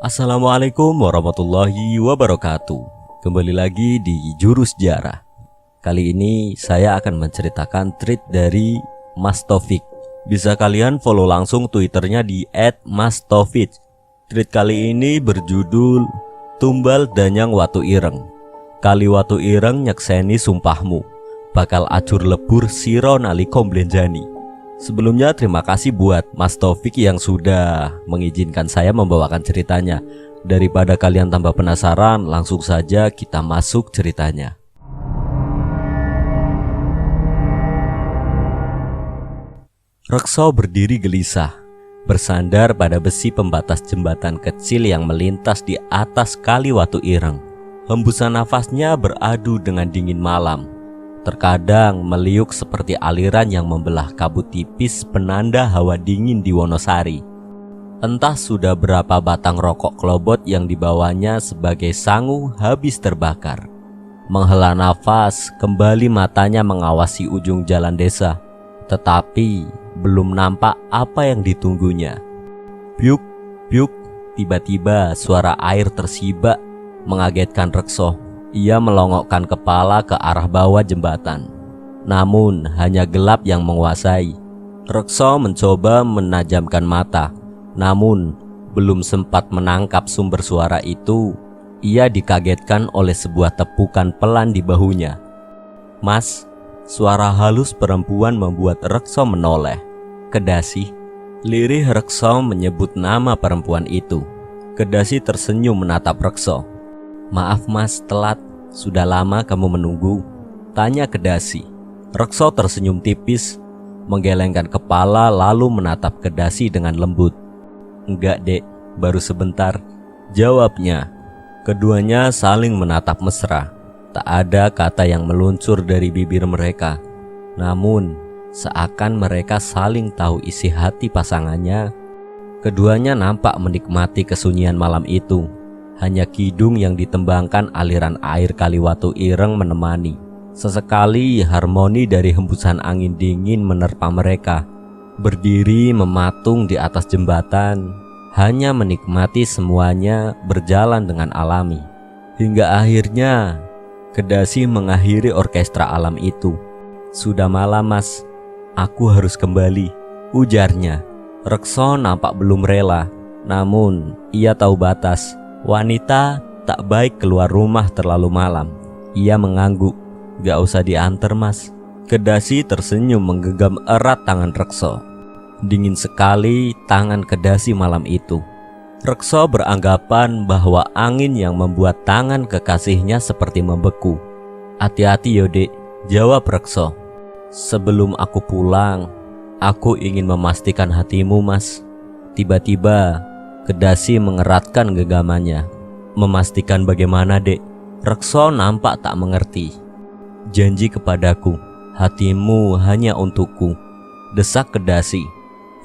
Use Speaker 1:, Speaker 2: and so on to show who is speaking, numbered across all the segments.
Speaker 1: Assalamualaikum warahmatullahi wabarakatuh. Kembali lagi di Juru Sejarah. Kali ini saya akan menceritakan tweet dari Mas Taufik. Bisa kalian follow langsung Twitternya di @mastaufik. Tweet kali ini berjudul Tumbal Danyang Watu Ireng. Kali Watu Ireng nyekseni sumpahmu, bakal acur lebur siro nalika mblenjani. Sebelumnya terima kasih buat Mas Taufik yang sudah mengizinkan saya membawakan ceritanya. Daripada kalian tambah penasaran, langsung saja kita masuk ceritanya. Rekso berdiri gelisah, bersandar pada besi pembatas jembatan kecil yang melintas di atas Kali Watu Ireng. Hembusan nafasnya beradu dengan dingin malam, terkadang meliuk seperti aliran yang membelah kabut tipis penanda hawa dingin di Wonosari. Entah sudah berapa batang rokok kelobot yang dibawanya sebagai sangu habis terbakar. Menghela nafas, kembali matanya mengawasi ujung jalan desa, tetapi belum nampak apa yang ditunggunya. Biuk, biuk, tiba-tiba suara air tersibak mengagetkan Rekso. Ia melongokkan kepala ke arah bawah jembatan, namun hanya gelap yang menguasai. Rekso mencoba menajamkan mata, namun belum sempat menangkap sumber suara itu, ia dikagetkan oleh sebuah tepukan pelan di bahunya. "Mas," suara halus perempuan membuat Rekso menoleh. "Kedasi." Lirih Rekso menyebut nama perempuan itu. Kedasi tersenyum menatap Rekso. "Maaf mas, telat. Sudah lama kamu menunggu?" tanya Kedasi. Rekso tersenyum tipis, menggelengkan kepala lalu menatap Kedasi dengan lembut. "Enggak dek, baru sebentar," jawabnya. Keduanya saling menatap mesra. Tak ada kata yang meluncur dari bibir mereka, namun seakan mereka saling tahu isi hati pasangannya. Keduanya nampak menikmati kesunyian malam itu. Hanya kidung yang ditembangkan aliran air Kali Watu Ireng menemani. Sesekali harmoni dari hembusan angin dingin menerpa mereka. Berdiri mematung di atas jembatan, hanya menikmati semuanya berjalan dengan alami. Hingga akhirnya Kedasi mengakhiri orkestra alam itu. "Sudah malam mas, aku harus kembali," ujarnya. Rekso nampak belum rela, namun ia tahu batas. Wanita tak baik keluar rumah terlalu malam. Ia mengangguk. "Gak usah diantar mas." Kedasi tersenyum menggenggam erat tangan Rekso. Dingin sekali tangan Kedasi malam itu. Rekso beranggapan bahwa angin yang membuat tangan kekasihnya seperti membeku. "Hati-hati yodek," jawab Rekso. "Sebelum aku pulang, aku ingin memastikan hatimu mas." Tiba-tiba Kedasi mengeratkan genggamannya. "Memastikan bagaimana dek?" Rekso nampak tak mengerti. "Janji kepadaku, hatimu hanya untukku," desak Kedasi.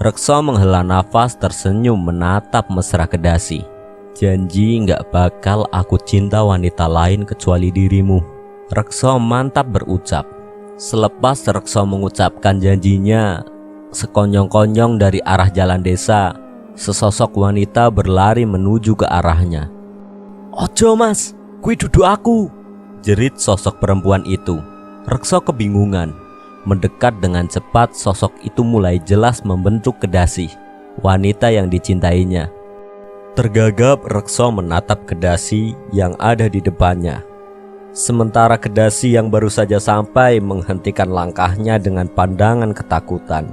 Speaker 1: Rekso menghela nafas tersenyum menatap mesra Kedasi. "Janji gak bakal aku cinta wanita lain kecuali dirimu," Rekso mantap berucap. Selepas Rekso mengucapkan janjinya, sekonyong-konyong dari arah jalan desa, sesosok wanita berlari menuju ke arahnya. "Ojo mas, kui duduk aku," jerit sosok perempuan itu. Rekso kebingungan. Mendekat dengan cepat, sosok itu mulai jelas membentuk Kedasi, wanita yang dicintainya. Tergagap Rekso menatap Kedasi yang ada di depannya. Sementara Kedasi yang baru saja sampai menghentikan langkahnya dengan pandangan ketakutan.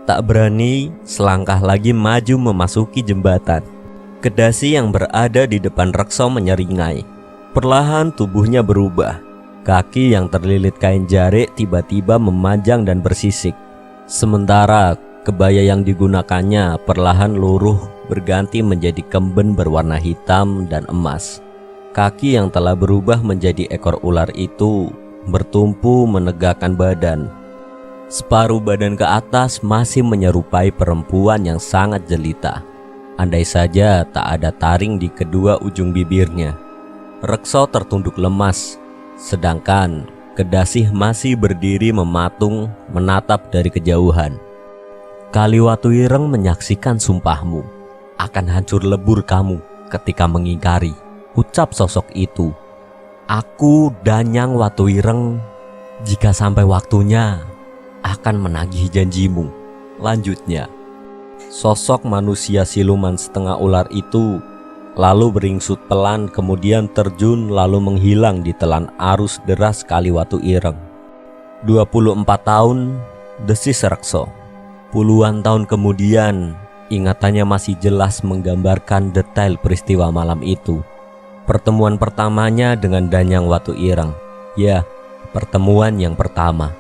Speaker 1: Tak berani selangkah lagi maju memasuki jembatan. Kedasi yang berada di depan Rekso menyeringai. Perlahan tubuhnya berubah. Kaki yang terlilit kain jarik tiba-tiba memanjang dan bersisik. Sementara kebaya yang digunakannya perlahan luruh berganti menjadi kemben berwarna hitam dan emas. Kaki yang telah berubah menjadi ekor ular itu bertumpu menegakkan badan. Separuh badan ke atas masih menyerupai perempuan yang sangat jelita. Andai saja tak ada taring di kedua ujung bibirnya. Rekso tertunduk lemas, sedangkan Kedasi masih berdiri mematung menatap dari kejauhan. "Kali Watu Ireng menyaksikan sumpahmu. Akan hancur lebur kamu," ketika mengingkari. Ucap sosok itu, "Aku Danyang Watuireng, jika sampai waktunya akan menagih janjimu." Lanjutnya, sosok manusia siluman setengah ular itu lalu beringsut pelan, kemudian terjun lalu menghilang di telan arus deras Kali Watuireng. 24 tahun, desis Rekso. Puluhan tahun kemudian, ingatannya masih jelas menggambarkan detail peristiwa malam itu. Pertemuan pertamanya dengan Danyang Watuireng. Ya, pertemuan yang pertama.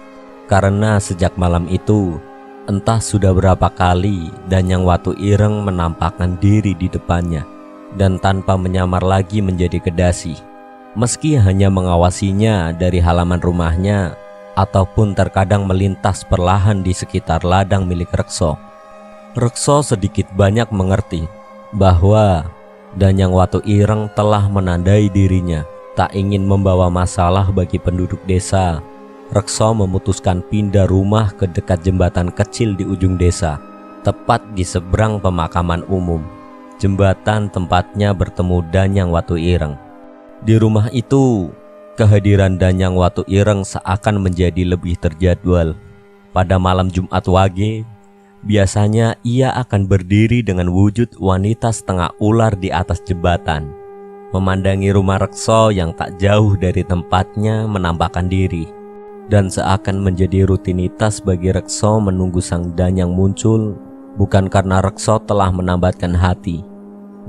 Speaker 1: Karena sejak malam itu, entah sudah berapa kali Danyang Watuireng menampakkan diri di depannya, dan tanpa menyamar lagi menjadi kedasi. Meski hanya mengawasinya dari halaman rumahnya, ataupun terkadang melintas perlahan di sekitar ladang milik Rekso. Rekso sedikit banyak mengerti bahwa Danyang Watuireng telah menandai dirinya tak ingin membawa masalah bagi penduduk desa. Rekso memutuskan pindah rumah ke dekat jembatan kecil di ujung desa, tepat di seberang pemakaman umum. Jembatan tempatnya bertemu Danyang Watuireng. Di rumah itu, kehadiran Danyang Watuireng seakan menjadi lebih terjadwal. Pada malam Jumat Wage, biasanya ia akan berdiri dengan wujud wanita setengah ular di atas jembatan, memandangi rumah Rekso yang tak jauh dari tempatnya menampakkan diri. Dan seakan menjadi rutinitas bagi Rekso menunggu sang Danyang muncul, bukan karena Rekso telah menambatkan hati,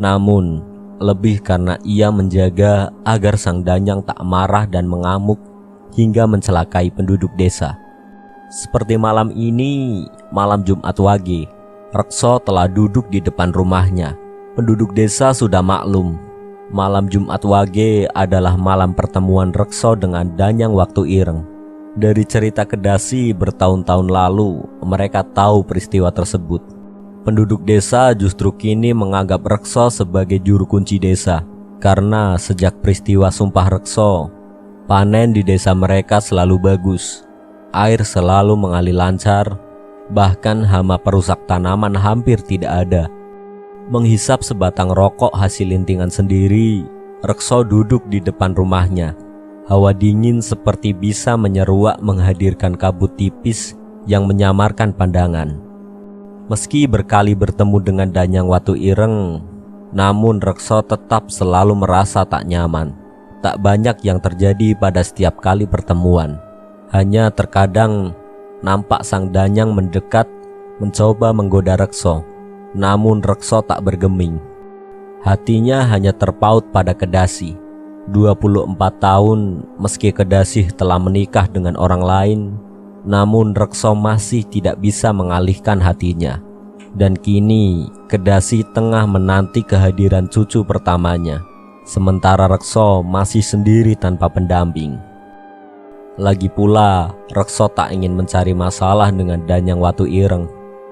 Speaker 1: namun lebih karena ia menjaga agar sang Danyang tak marah dan mengamuk hingga mencelakai penduduk desa. Seperti malam ini, malam Jumat Wage, Rekso telah duduk di depan rumahnya. Penduduk desa sudah maklum, malam Jumat Wage adalah malam pertemuan Rekso dengan Danyang Watuireng. Dari cerita kedasi bertahun-tahun lalu, mereka tahu peristiwa tersebut. Penduduk desa justru kini menganggap Rekso sebagai juru kunci desa, karena sejak peristiwa Sumpah Rekso, panen di desa mereka selalu bagus. Air selalu mengalir lancar, bahkan hama perusak tanaman hampir tidak ada. Menghisap sebatang rokok hasil lintingan sendiri, Rekso duduk di depan rumahnya. Hawa dingin seperti bisa menyeruak menghadirkan kabut tipis yang menyamarkan pandangan. Meski berkali bertemu dengan Danyang Watuireng, namun Rekso tetap selalu merasa tak nyaman. Tak banyak yang terjadi pada setiap kali pertemuan. Hanya terkadang nampak sang Danyang mendekat, mencoba menggoda Rekso. Namun Rekso tak bergeming. Hatinya hanya terpaut pada Kedasi. 24 tahun meski Kedasi telah menikah dengan orang lain, namun Rekso masih tidak bisa mengalihkan hatinya. Dan kini Kedasi tengah menanti kehadiran cucu pertamanya, sementara Rekso masih sendiri tanpa pendamping. Lagi pula, Rekso tak ingin mencari masalah dengan Danyang Watuireng.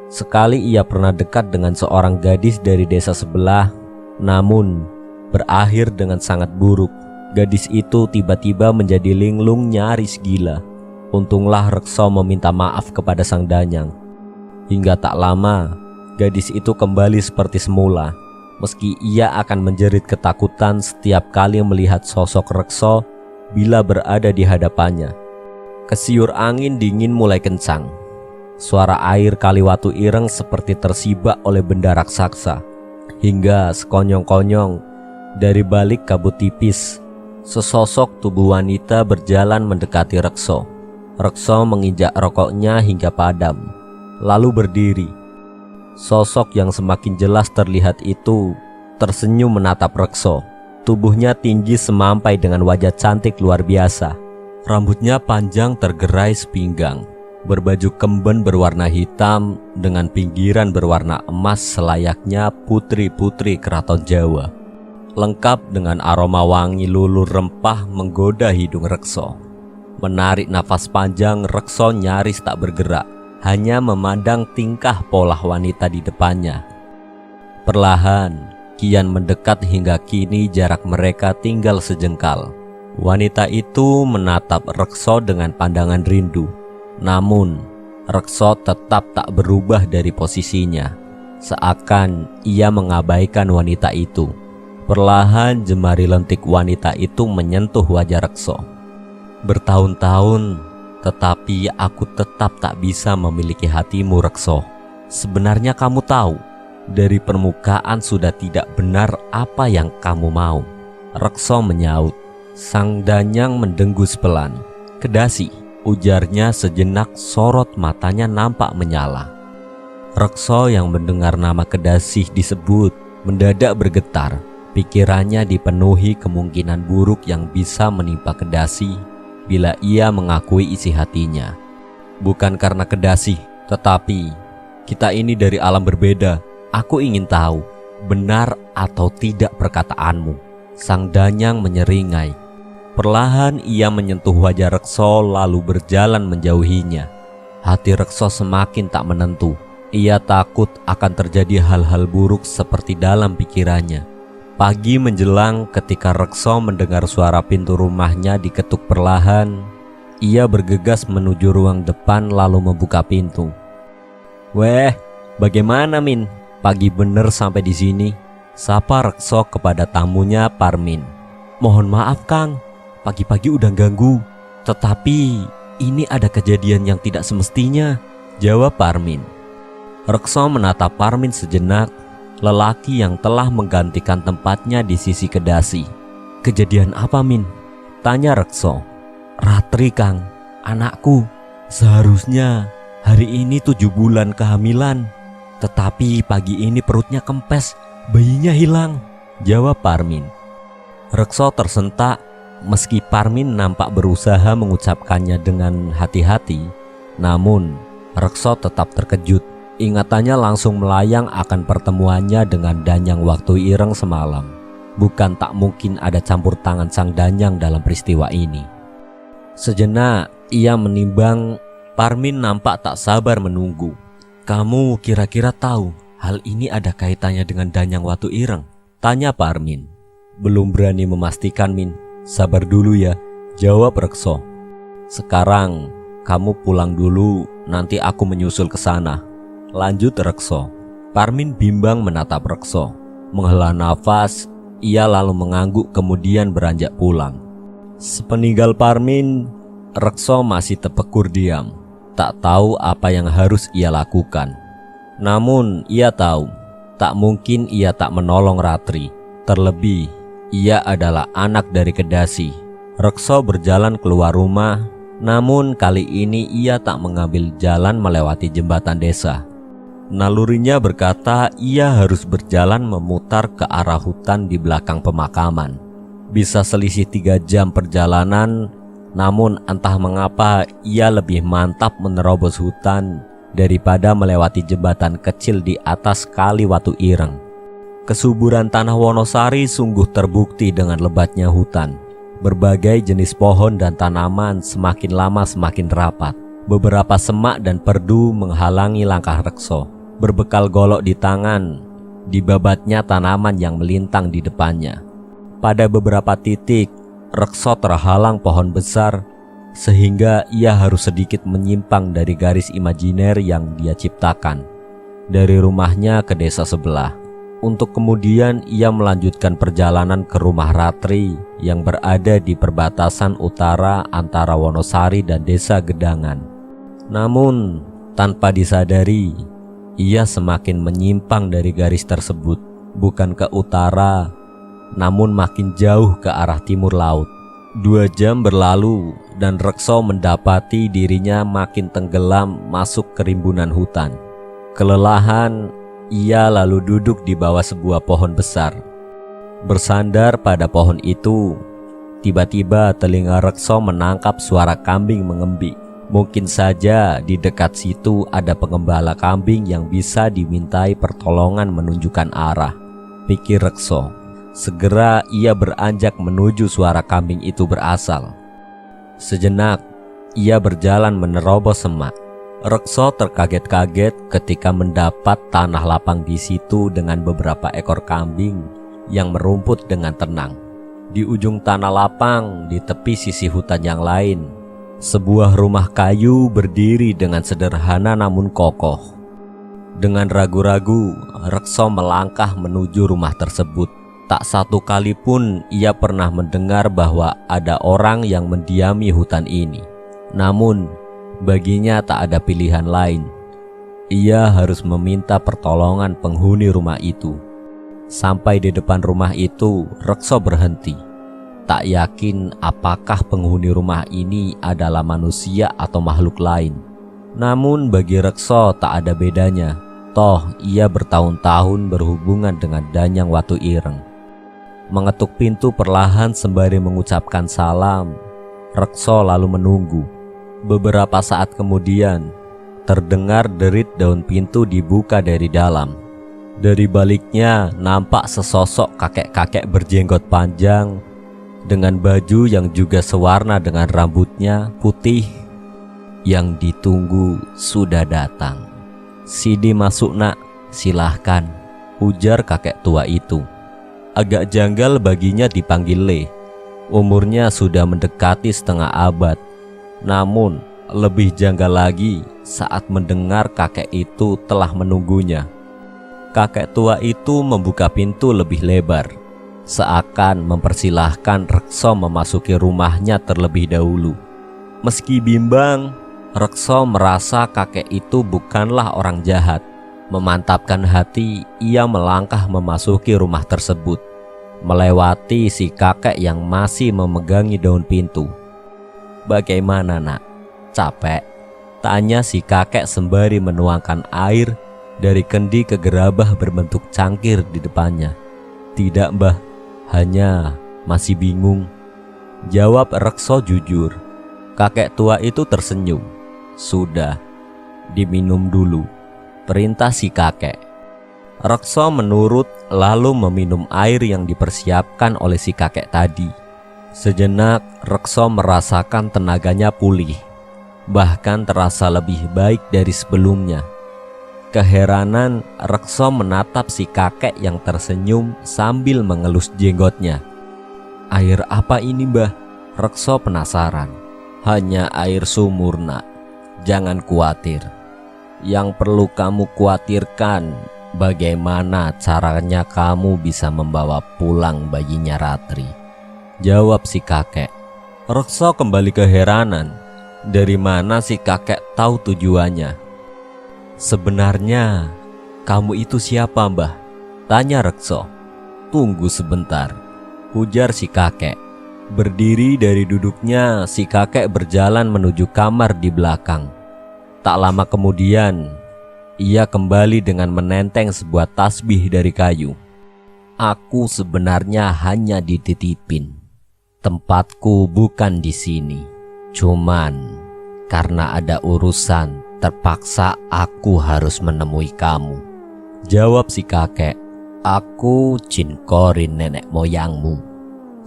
Speaker 1: Sekali ia pernah dekat dengan seorang gadis dari desa sebelah, namun berakhir dengan sangat buruk. Gadis itu tiba-tiba menjadi linglung nyaris gila. Untunglah Rekso meminta maaf kepada sang Danyang. Hingga tak lama, gadis itu kembali seperti semula. Meski ia akan menjerit ketakutan setiap kali melihat sosok Rekso bila berada di hadapannya. Kesiur angin dingin mulai kencang. Suara air Kali Watuireng seperti tersibak oleh benda raksasa. Hingga sekonyong-konyong dari balik kabut tipis, sesosok tubuh wanita berjalan mendekati Rekso. Rekso menginjak rokoknya hingga padam, lalu berdiri. Sosok yang semakin jelas terlihat itu tersenyum menatap Rekso. Tubuhnya tinggi semampai dengan wajah cantik luar biasa. Rambutnya panjang tergerai sepinggang, berbaju kemben berwarna hitam dengan pinggiran berwarna emas selayaknya putri-putri keraton Jawa. Lengkap dengan aroma wangi lulur rempah menggoda hidung Rekso. Menarik nafas panjang, Rekso nyaris tak bergerak, hanya memandang tingkah pola wanita di depannya. Perlahan, kian mendekat hingga kini jarak mereka tinggal sejengkal. Wanita itu menatap Rekso dengan pandangan rindu. Namun, Rekso tetap tak berubah dari posisinya, seakan ia mengabaikan wanita itu. Perlahan jemari lentik wanita itu menyentuh wajah Rekso. Bertahun-tahun, tetapi aku tetap tak bisa memiliki hatimu, Rekso. Sebenarnya kamu tahu, dari permukaan sudah tidak benar apa yang kamu mau. Rekso menyaut. Sang Danyang mendenggus pelan. Kedasi, ujarnya sejenak, sorot matanya nampak menyala. Rekso yang mendengar nama Kedasi disebut mendadak bergetar. Pikirannya dipenuhi kemungkinan buruk yang bisa menimpa Kedasi bila ia mengakui isi hatinya. Bukan karena Kedasi, tetapi kita ini dari alam berbeda. Aku ingin tahu, benar atau tidak perkataanmu. Sang Danyang menyeringai. Perlahan ia menyentuh wajah Rekso lalu berjalan menjauhinya. Hati Rekso semakin tak menentu. Ia takut akan terjadi hal-hal buruk seperti dalam pikirannya. Pagi menjelang ketika Rekso mendengar suara pintu rumahnya diketuk perlahan. Ia bergegas menuju ruang depan lalu membuka pintu. "Weh, bagaimana Min? Pagi bener sampai di sini," sapa Rekso kepada tamunya Parmin. "Mohon maaf Kang, pagi-pagi udah ganggu. Tetapi ini ada kejadian yang tidak semestinya," jawab Parmin. Rekso menatap Parmin sejenak, lelaki yang telah menggantikan tempatnya di sisi Kedasi. "Kejadian apa Min?" tanya Rekso. "Ratri Kang, anakku. Seharusnya hari ini 7 bulan kehamilan. Tetapi pagi ini perutnya kempes, bayinya hilang," jawab Parmin. Rekso tersentak. Meski Parmin nampak berusaha mengucapkannya dengan hati-hati, namun Rekso tetap terkejut. Ingatannya langsung melayang akan pertemuannya dengan Danyang waktu Ireng semalam. Bukan tak mungkin ada campur tangan sang Danyang dalam peristiwa ini. Sejenak ia menimbang. Parmin nampak tak sabar menunggu. "Kamu kira-kira tahu hal ini ada kaitannya dengan Danyang Watu Ireng?" tanya Parmin. "Belum berani memastikan Min, sabar dulu ya," jawab Rekso. "Sekarang kamu pulang dulu, nanti aku menyusul ke sana," lanjut Rekso. Parmin bimbang menatap Rekso. Menghela nafas, ia lalu mengangguk kemudian beranjak pulang. Sepeninggal Parmin, Rekso masih terpekur diam, tak tahu apa yang harus ia lakukan. Namun ia tahu, tak mungkin ia tak menolong Ratri. Terlebih, ia adalah anak dari Kedasi. Rekso berjalan keluar rumah, namun kali ini ia tak mengambil jalan melewati jembatan desa. Nalurinya berkata ia harus berjalan memutar ke arah hutan di belakang pemakaman. Bisa selisih 3 jam perjalanan, namun entah mengapa ia lebih mantap menerobos hutan daripada melewati jembatan kecil di atas Kali Watu Ireng. Kesuburan tanah Wonosari sungguh terbukti dengan lebatnya hutan. Berbagai jenis pohon dan tanaman semakin lama semakin rapat. Beberapa semak dan perdu menghalangi langkah Rekso. Berbekal golok di tangan, dibabatnya tanaman yang melintang di depannya. Pada beberapa titik, Rekso terhalang pohon besar, sehingga ia harus sedikit menyimpang dari garis imajiner yang dia ciptakan, dari rumahnya ke desa sebelah. Untuk kemudian ia melanjutkan perjalanan ke rumah Ratri yang berada di perbatasan utara antara Wonosari dan desa Gedangan. Namun, tanpa disadari, ia semakin menyimpang dari garis tersebut, bukan ke utara, namun makin jauh ke arah timur laut. 2 jam berlalu dan Rekso mendapati dirinya makin tenggelam masuk ke rimbunan hutan. Kelelahan, ia lalu duduk di bawah sebuah pohon besar. Bersandar pada pohon itu, tiba-tiba telinga Rekso menangkap suara kambing mengembik. Mungkin saja di dekat situ ada pengembala kambing yang bisa dimintai pertolongan menunjukkan arah, pikir Rekso. Segera ia beranjak menuju suara kambing itu berasal. Sejenak ia berjalan menerobos semak. Rekso terkaget-kaget ketika mendapat tanah lapang di situ dengan beberapa ekor kambing yang merumput dengan tenang. Di ujung tanah lapang di tepi sisi hutan yang lain, sebuah rumah kayu berdiri dengan sederhana namun kokoh. Dengan ragu-ragu, Rekso melangkah menuju rumah tersebut. Tak satu kali pun ia pernah mendengar bahwa ada orang yang mendiami hutan ini. Namun, baginya tak ada pilihan lain. Ia harus meminta pertolongan penghuni rumah itu. Sampai di depan rumah itu, Rekso berhenti. Tak yakin apakah penghuni rumah ini adalah manusia atau makhluk lain. Namun bagi Rekso tak ada bedanya. Toh ia bertahun-tahun berhubungan dengan Danyang Watu Ireng. Mengetuk pintu perlahan sembari mengucapkan salam. Rekso lalu menunggu. Beberapa saat kemudian, terdengar derit daun pintu dibuka dari dalam. Dari baliknya nampak sesosok kakek-kakek berjenggot panjang dengan baju yang juga sewarna dengan rambutnya putih. Yang ditunggu sudah datang. "Sidi masuk nak, silahkan," ujar kakek tua itu. Agak janggal baginya dipanggil Le. Umurnya sudah mendekati setengah abad. Namun lebih janggal lagi saat mendengar kakek itu telah menunggunya. Kakek tua itu membuka pintu lebih lebar, seakan mempersilahkan Rekso memasuki rumahnya terlebih dahulu. Meski bimbang, Rekso merasa kakek itu bukanlah orang jahat. Memantapkan hati, ia melangkah memasuki rumah tersebut, melewati si kakek yang masih memegangi daun pintu. "Bagaimana nak? Capek?" tanya si kakek sembari menuangkan air dari kendi ke gerabah berbentuk cangkir di depannya. "Tidak mbah, hanya masih bingung," jawab Rekso jujur. Kakek tua itu tersenyum. "Sudah, diminum dulu," perintah si kakek. Rekso menurut lalu meminum air yang dipersiapkan oleh si kakek tadi. Sejenak Rekso merasakan tenaganya pulih, bahkan terasa lebih baik dari sebelumnya. Keheranan Rekso menatap si kakek yang tersenyum sambil mengelus jenggotnya. "Air apa ini mbah?" Rekso penasaran. "Hanya air sumur nak, jangan khawatir. Yang perlu kamu khawatirkan, bagaimana caranya kamu bisa membawa pulang bayinya Ratri," jawab si kakek. Rekso kembali keheranan. Dari mana si kakek tahu tujuannya? "Sebenarnya kamu itu siapa mbah?" tanya Rekso. "Tunggu sebentar," ujar si kakek. Berdiri dari duduknya, si kakek berjalan menuju kamar di belakang. Tak lama kemudian, ia kembali dengan menenteng sebuah tasbih dari kayu. "Aku sebenarnya hanya dititipin. Tempatku bukan di sini. Cuman karena ada urusan, terpaksa aku harus menemui kamu," jawab si kakek. "Aku Jin Korin nenek moyangmu,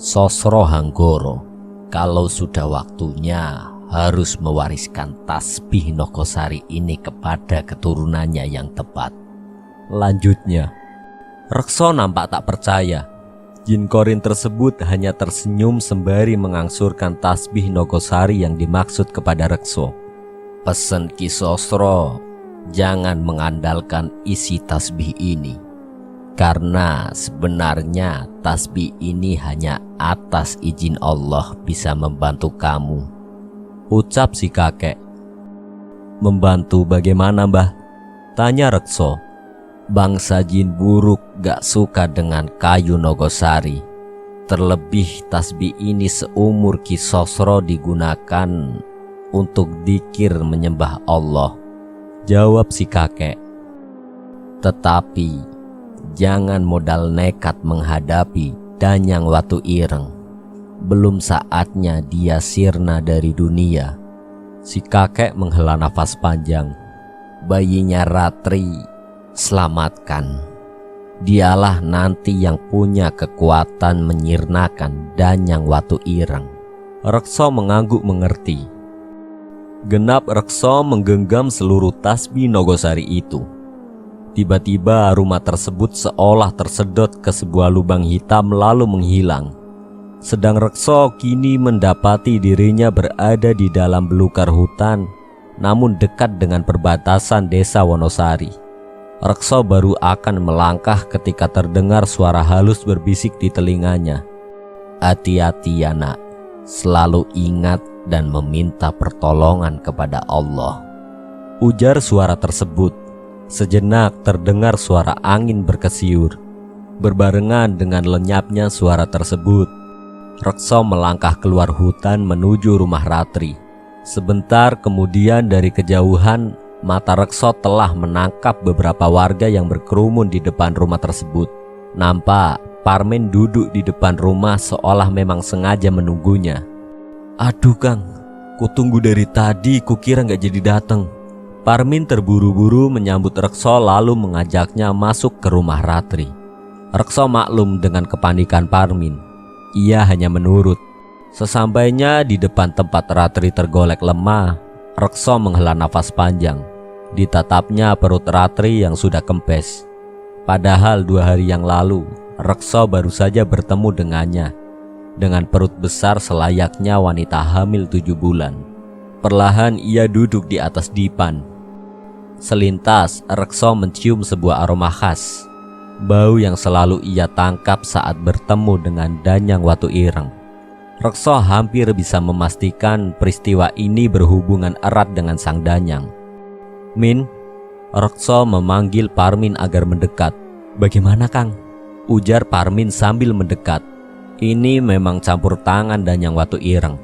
Speaker 1: Sosro Hanggoro. Kalau sudah waktunya, harus mewariskan tasbih Nogosari ini kepada keturunannya yang tepat," lanjutnya. Rekso nampak tak percaya. Jin Korin tersebut hanya tersenyum sembari mengangsurkan tasbih Nogosari yang dimaksud kepada Rekso. "Pesen Ki Sosro, jangan mengandalkan isi tasbih ini, karena sebenarnya tasbih ini hanya atas izin Allah bisa membantu kamu," ucap si kakek. "Membantu bagaimana mbah?" tanya Rekso. "Bangsa jin buruk gak suka dengan kayu Nogosari. Terlebih tasbih ini seumur Ki Sosro digunakan untuk dzikir menyembah Allah," jawab si kakek. "Tetapi jangan modal nekat menghadapi Danyang Watu Ireng. Belum saatnya dia sirna dari dunia." Si kakek menghela nafas panjang. "Bayinya Ratri selamatkan. Dialah nanti yang punya kekuatan menyirnakan Danyang Watu Ireng." Rekso mengangguk mengerti. Genap Rekso menggenggam seluruh tasbih Nogosari itu. Tiba-tiba rumah tersebut seolah tersedot ke sebuah lubang hitam lalu menghilang. Sedang Rekso kini mendapati dirinya berada di dalam belukar hutan, namun dekat dengan perbatasan desa Wonosari. Rekso baru akan melangkah ketika terdengar suara halus berbisik di telinganya. "Hati-hati ya nak, selalu ingat dan meminta pertolongan kepada Allah," ujar suara tersebut. Sejenak terdengar suara angin berkesiur. Berbarengan dengan lenyapnya suara tersebut, Rekso melangkah keluar hutan menuju rumah Ratri. Sebentar kemudian dari kejauhan, mata Rekso telah menangkap beberapa warga yang berkerumun di depan rumah tersebut. Nampak Parmin duduk di depan rumah seolah memang sengaja menunggunya. "Aduh Kang, kutunggu dari tadi, kukira nggak jadi datang." Parmin terburu-buru menyambut Rekso lalu mengajaknya masuk ke rumah Ratri. Rekso maklum dengan kepanikan Parmin. Ia hanya menurut. Sesampainya di depan tempat Ratri tergolek lemah, Rekso menghela nafas panjang. Ditatapnya perut Ratri yang sudah kempes. Padahal 2 hari yang lalu, Rekso baru saja bertemu dengannya, dengan perut besar selayaknya wanita hamil 7 bulan. Perlahan ia duduk di atas dipan. Selintas Rekso mencium sebuah aroma khas, bau yang selalu ia tangkap saat bertemu dengan Danyang Watu Ireng. Rekso hampir bisa memastikan peristiwa ini berhubungan erat dengan sang Danyang. "Min," Rekso memanggil Parmin agar mendekat. "Bagaimana Kang?" ujar Parmin sambil mendekat. "Ini memang campur tangan Danyang Watu Ireng,"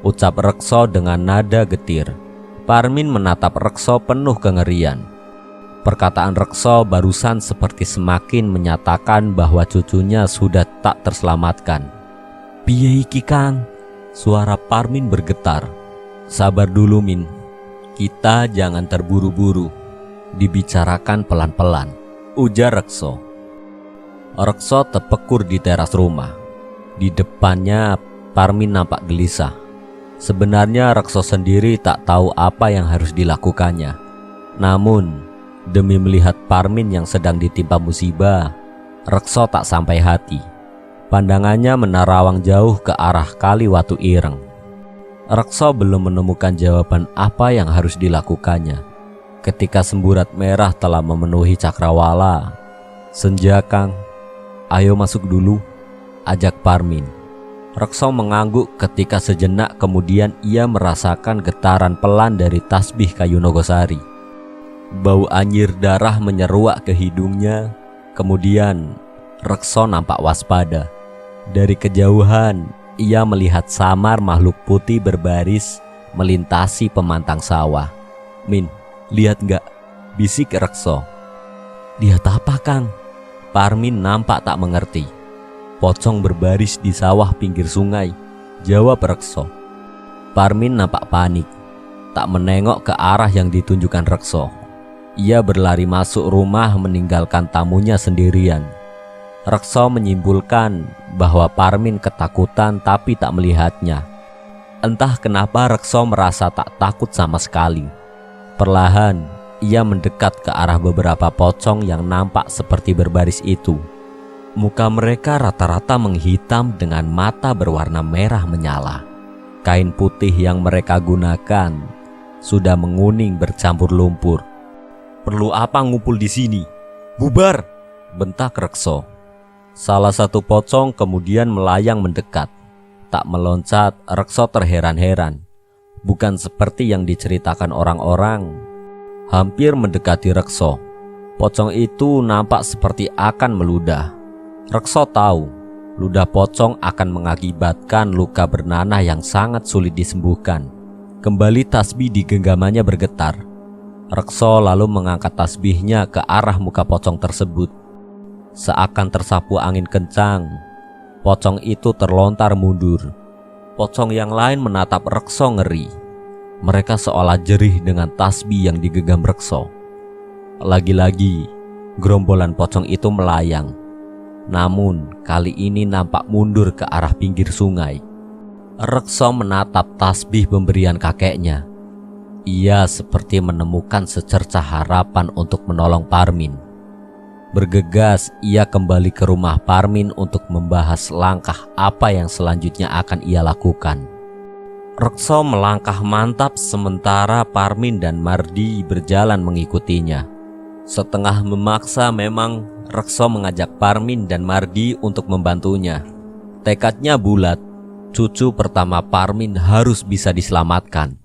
Speaker 1: ucap Rekso dengan nada getir. Parmin menatap Rekso penuh kengerian. Perkataan Rekso barusan seperti semakin menyatakan bahwa cucunya sudah tak terselamatkan. "Piye iki Kang?" suara Parmin bergetar. "Sabar dulu Min, kita jangan terburu-buru, dibicarakan pelan-pelan," ujar Rekso. Rekso terpekur di teras rumah. Di depannya Parmin nampak gelisah. Sebenarnya Rekso sendiri tak tahu apa yang harus dilakukannya. Namun demi melihat Parmin yang sedang ditimpa musibah, Rekso tak sampai hati. Pandangannya menerawang jauh ke arah Kali Watu Ireng. Rekso belum menemukan jawaban apa yang harus dilakukannya ketika semburat merah telah memenuhi cakrawala. "Senja Kang, ayo masuk dulu," ajak Parmin. Rekso mengangguk ketika sejenak kemudian ia merasakan getaran pelan dari tasbih kayu Nogosari. Bau anyir darah menyeruak ke hidungnya. Kemudian Rekso nampak waspada. Dari kejauhan ia melihat samar makhluk putih berbaris melintasi pemantang sawah. "Min, lihat nggak?" bisik Rekso. "Lihat apa Kang?" Parmin nampak tak mengerti. "Pocong berbaris di sawah pinggir sungai," jawab Rekso. Parmin nampak panik, tak menengok ke arah yang ditunjukkan Rekso. Ia berlari masuk rumah meninggalkan tamunya sendirian. Rekso menyimpulkan bahwa Parmin ketakutan tapi tak melihatnya. Entah kenapa Rekso merasa tak takut sama sekali. Perlahan ia mendekat ke arah beberapa pocong yang nampak seperti berbaris itu. Muka mereka rata-rata menghitam dengan mata berwarna merah menyala. Kain putih yang mereka gunakan sudah menguning bercampur lumpur. "Perlu apa ngumpul di sini? Bubar!" bentak Rekso. Salah satu pocong kemudian melayang mendekat. Tak meloncat, Rekso terheran-heran. Bukan seperti yang diceritakan orang-orang. Hampir mendekati Rekso, pocong itu nampak seperti akan meludah. Rekso tahu ludah pocong akan mengakibatkan luka bernanah yang sangat sulit disembuhkan. Kembali tasbih di genggamannya bergetar. Rekso lalu mengangkat tasbihnya ke arah muka pocong tersebut. Seakan tersapu angin kencang, pocong itu terlontar mundur. Pocong yang lain menatap Rekso ngeri. Mereka seolah jerih dengan tasbih yang digenggam Rekso. Lagi-lagi gerombolan pocong itu melayang. Namun kali ini nampak mundur ke arah pinggir sungai. Rekso menatap tasbih pemberian kakeknya. Ia seperti menemukan secercah harapan untuk menolong Parmin. Bergegas ia kembali ke rumah Parmin untuk membahas langkah apa yang selanjutnya akan ia lakukan. Rekso melangkah mantap sementara Parmin dan Mardi berjalan mengikutinya. Setengah memaksa memang, Rekso mengajak Parmin dan Mardi untuk membantunya. Tekadnya bulat, cucu pertama Parmin harus bisa diselamatkan.